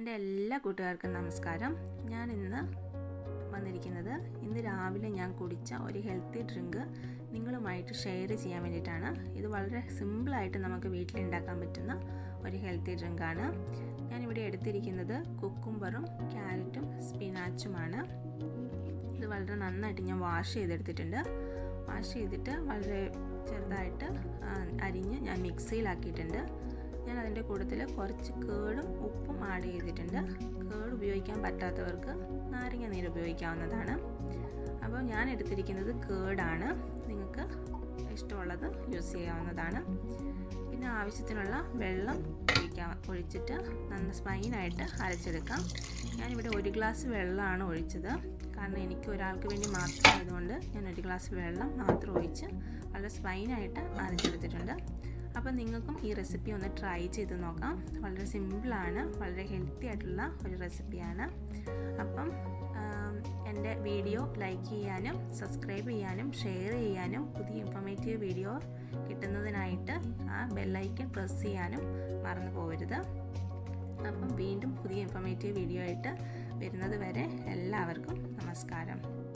എൻ്റെ എല്ലാ കൂട്ടുകാർക്കും നമസ്കാരം. ഞാൻ ഇന്ന് വന്നിരിക്കുന്നത് ഇന്ന് രാവിലെ ഞാൻ കുടിച്ച ഒരു ഹെൽത്തി ഡ്രിങ്ക് നിങ്ങളുമായിട്ട് ഷെയർ ചെയ്യാൻ വേണ്ടിയിട്ടാണ്. ഇത് വളരെ സിമ്പിളായിട്ട് നമുക്ക് വീട്ടിലുണ്ടാക്കാൻ പറ്റുന്ന ഒരു ഹെൽത്തി ഡ്രിങ്കാണ്. ഞാനിവിടെ എടുത്തിരിക്കുന്നത് കുക്കുംബറും ക്യാരറ്റും സ്പിനാച്ചുമാണ്. ഇത് വളരെ നന്നായിട്ട് ഞാൻ വാഷ് ചെയ്തെടുത്തിട്ടുണ്ട്. വാഷ് ചെയ്തിട്ട് വളരെ ചെറുതായിട്ട് അരിഞ്ഞ് ഞാൻ മിക്സിയിലാക്കിയിട്ടുണ്ട്. ഞാൻ അതിൻ്റെ കൂട്ടത്തിൽ കുറച്ച് കേടും ഉപ്പും ആഡ് ചെയ്തിട്ടുണ്ട്. കേട് ഉപയോഗിക്കാൻ പറ്റാത്തവർക്ക് നാരങ്ങ നീര് ഉപയോഗിക്കാവുന്നതാണ്. അപ്പോൾ ഞാൻ എടുത്തിരിക്കുന്നത് കേടാണ്. നിങ്ങൾക്ക് ഇഷ്ടമുള്ളത് യൂസ് ചെയ്യാവുന്നതാണ്. പിന്നെ ആവശ്യത്തിനുള്ള വെള്ളം ഒഴിച്ചിട്ട് നന്ന സ്പൈനായിട്ട് അരച്ചെടുക്കാം. ഞാനിവിടെ 1 ഗ്ലാസ് വെള്ളമാണ് ഒഴിച്ചത്. കാരണം എനിക്ക് ഒരാൾക്ക് വേണ്ടി മാത്രമായതുകൊണ്ട് ഞാൻ 1 ഗ്ലാസ് വെള്ളം മാത്രം ഒഴിച്ച് വളരെ സ്പൈനായിട്ട് അരച്ചെടുത്തിട്ടുണ്ട്. അപ്പം നിങ്ങൾക്കും ഈ റെസിപ്പി ഒന്ന് ട്രൈ ചെയ്ത് നോക്കാം. വളരെ സിമ്പിളാണ്, വളരെ ഹെൽത്തി ആയിട്ടുള്ള ഒരു റെസിപ്പിയാണ്. അപ്പം എൻ്റെ വീഡിയോ ലൈക്ക് ചെയ്യാനും സബ്സ്ക്രൈബ് ചെയ്യാനും ഷെയർ ചെയ്യാനും പുതിയ ഇൻഫോർമേറ്റീവ് വീഡിയോ കിട്ടുന്നതിനായിട്ട് ആ ബെല്ലൈക്കൺ പ്രസ് ചെയ്യാനും മറന്നു പോകരുത്. അപ്പം വീണ്ടും പുതിയ ഇൻഫോർമേറ്റീവ് വീഡിയോ ആയിട്ട് വരുന്നത് വരെ എല്ലാവർക്കും നമസ്കാരം.